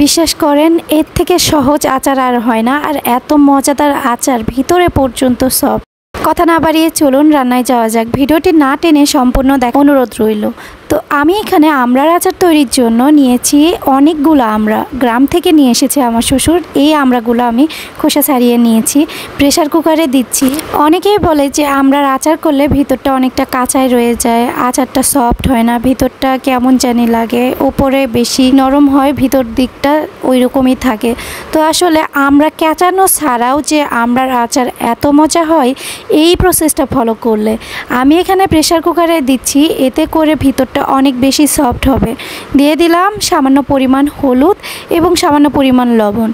বিশ্বাস করেন এর থেকে সহজ আচার আর হয় না, আর এত মজাদার আচার ভিতরে পর্যন্ত সব। কথা না বাড়িয়ে চলুন রান্নায় যাওয়া যাক। ভিডিওটি না টেনে সম্পূর্ণ দেখা অনুরোধ রইল। তো আমি এখানে আমড়ার আচার তৈরির জন্য নিয়েছি অনেকগুলো আমড়া, গ্রাম থেকে নিয়ে এসেছে আমার শ্বশুর। এই আমড়াগুলো আমি খোসা ছাড়িয়ে নিয়েছি, প্রেসার কুকারে দিচ্ছি। অনেকেই বলে যে আমড়ার আচার করলে ভিতরটা অনেকটা কাঁচাই রয়ে যায়, আচারটা সফট হয় না, ভিতরটা কেমন জানি লাগে, উপরে বেশি নরম হয়, ভিতর দিকটা ওই রকমই থাকে। তো আসলে আমড়া কেচানো ছাড়াও যে আমড়ার আচার এত মজা হয় এই প্রসেসটা ফলো করলে। আমি এখানে প্রেসার কুকারে দিচ্ছি, এতে করে ভিতরটা অনেক বেশি সফট হবে। দিয়ে দিলাম সামান্য পরিমাণ হলুদ এবং সামান্য পরিমাণ লবণ,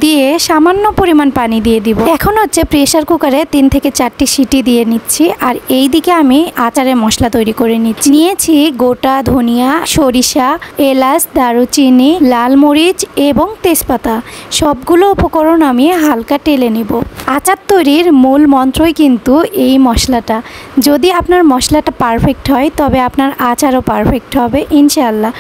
দিয়ে সামান্য পরিমাণ পানি দিয়ে দিব। এখন হচ্ছে প্রেসার কুকারে 3 থেকে 4টি সিটি দিয়ে নিচ্ছি। আর এই দিকে আমি আচারের মশলা তৈরি করে নিয়েছি গোটা ধনিয়া, সরিষা, এলাচ, দারুচিনি, লাল মরিচ এবং তেজপাতা। সবগুলো উপকরণ আমি হালকা টেলে নিব। আচার তৈরির মূল মন্ত্রই কিন্তু এই মশলাটা। যদি আপনার মশলাটা পারফেক্ট হয় তবে আপনার আচারও পারফেক্ট হবে ইনশাল্লাহ।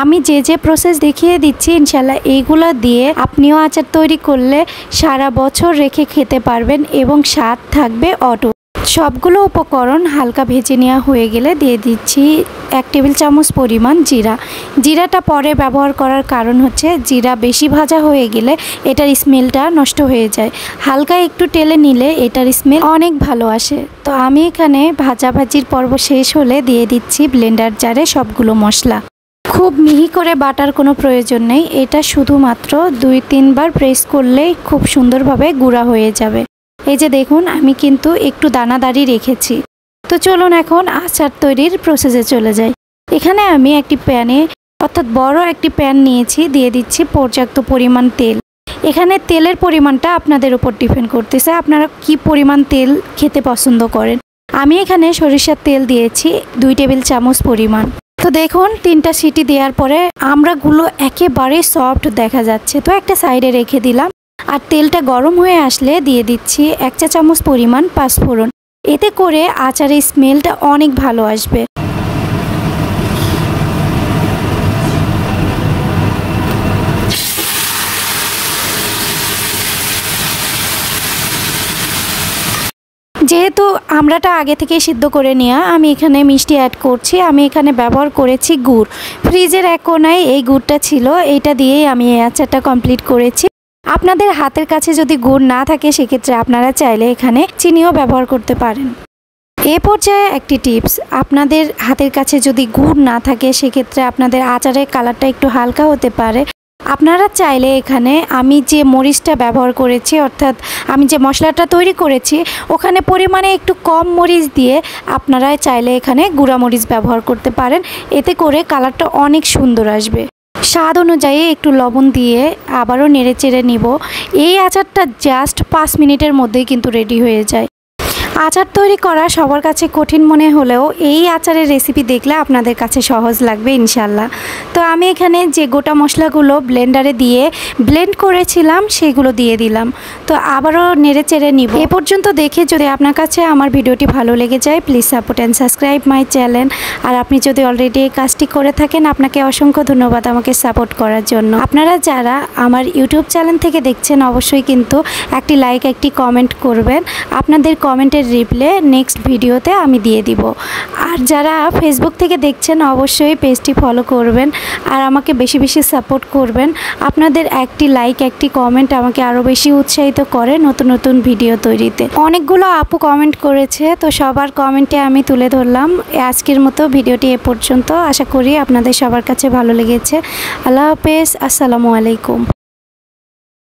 আমি যে প্রসেস দেখিয়ে দিচ্ছি ইনশাল্লাহ এইগুলো দিয়ে আপনিও আচার তৈরি করলে সারা বছর রেখে খেতে পারবেন এবং স্বাদ থাকবে অটুট। সবগুলো উপকরণ হালকা ভেজে নেওয়া হয়ে গেলে দিয়ে দিচ্ছি 1 টেবিল চামচ পরিমাণ জিরা। জিরাটা পরে ব্যবহার করার কারণ হচ্ছে জিরা বেশি ভাজা হয়ে গেলে এটার স্মেলটা নষ্ট হয়ে যায়, হালকা একটু টেলে নিলে এটার স্মেল অনেক ভালো আসে। তো আমি এখানে ভাজাভাজির পর্ব শেষ হলে দিয়ে দিচ্ছি ব্লেন্ডার জারে সবগুলো মশলা। খুব মিহি করে বাটার কোনো প্রয়োজন নেই, এটা শুধুমাত্র 2-3 বার প্রেস করলেই খুব সুন্দরভাবে গুঁড়া হয়ে যাবে। এই যে দেখুন আমি কিন্তু একটু দানাদারি রেখেছি। তো চলুন এখন আচার তৈরির প্রসেসে চলে যাই। এখানে আমি একটি প্যানে অর্থাৎ বড় একটি প্যান নিয়েছি, দিয়ে দিচ্ছি পর্যাপ্ত পরিমাণ তেল। এখানে তেলের পরিমাণটা আপনাদের উপর ডিপেন্ড করতেছে, আপনারা কি পরিমাণ তেল খেতে পছন্দ করেন। আমি এখানে সরিষার তেল দিয়েছি 2 টেবিল চামচ পরিমাণ। তো দেখুন 3টা সিটি দেওয়ার পরে আমড়াগুলো একেবারে সফট দেখা যাচ্ছে, তো একটা সাইডে রেখে দিলাম। আর তেলটা গরম হয়ে আসলে দিয়ে দিচ্ছি 1 চা চামচ পরিমাণ পাঁচফোড়ন। এতে করে আচারের স্মেলটা অনেক ভালো আসবে। যেহেতু আমড়াটা আগে থেকে সিদ্ধ করে নেওয়া, আমি এখানে মিষ্টি অ্যাড করছি। আমি এখানে ব্যবহার করেছি গুড়, ফ্রিজের এক কোনায় এই গুড়টা ছিল, এইটা দিয়েই আমি এই আচারটা কমপ্লিট করেছি। আপনাদের হাতের কাছে যদি গুড় না থাকে সেক্ষেত্রে আপনারা চাইলে এখানে চিনিও ব্যবহার করতে পারেন। এ পর্যায়ে একটি টিপস, আপনাদের হাতের কাছে যদি গুড় না থাকে সেক্ষেত্রে আপনাদের আচারের কালারটা একটু হালকা হতে পারে। আপনারা চাইলে এখানে আমি যে মরিচটা ব্যবহার করেছি অর্থাৎ আমি যে মশলাটা তৈরি করেছি ওখানে পরিমাণে একটু কম মরিচ দিয়ে আপনারা চাইলে এখানে গুঁড়া মরিচ ব্যবহার করতে পারেন, এতে করে কালারটা অনেক সুন্দর আসবে। স্বাদ অনুযায়ী একটু লবণ দিয়ে আবারও নেড়ে চেড়ে নিব। এই আচারটা জাস্ট 5 মিনিটের মধ্যেই কিন্তু রেডি হয়ে যায়। আচার তৈরি করা সবার কাছে কঠিন মনে হলেও এই আচারের রেসিপি দেখলে আপনাদের কাছে সহজ লাগবে ইনশাল্লাহ। তো আমি এখানে যে গোটা মশলাগুলো ব্লেন্ডারে দিয়ে ব্লেন্ড করেছিলাম সেগুলো দিয়ে দিলাম। তো আবারও নেড়ে চেড়ে নিব। এ পর্যন্ত দেখে যদি আপনার কাছে আমার ভিডিওটি ভালো লেগে যায় please support and subscribe my channel. আর আপনি যদি অলরেডি এই কাজটি করে থাকেন আপনাকে অসংখ্য ধন্যবাদ আমাকে সাপোর্ট করার জন্য। আপনারা যারা আমার ইউটিউব চ্যানেল থেকে দেখছেন অবশ্যই কিন্তু একটি লাইক একটি কমেন্ট করবেন, আপনাদের কমেন্টের রিপ্লাই নেক্সট ভিডিওতে আমি দিয়ে দিব। আর যারা ফেসবুক থেকে দেখছেন অবশ্যই পেজটি ফলো করবেন আর আমাকে বেশি বেশি সাপোর্ট করবেন। আপনাদের একটি লাইক একটি কমেন্ট আমাকে আরও বেশি উৎসাহিত করে নতুন নতুন ভিডিও তৈরিতে। অনেকগুলো আপু কমেন্ট করেছে, তো সবার কমেন্টে আমি তুলে ধরলাম। আজকের মতো ভিডিওটি এ পর্যন্ত, আশা করি আপনাদের সবার কাছে ভালো লেগেছে। আল্লাহ হাফেজ, আসসালামু আলাইকুম।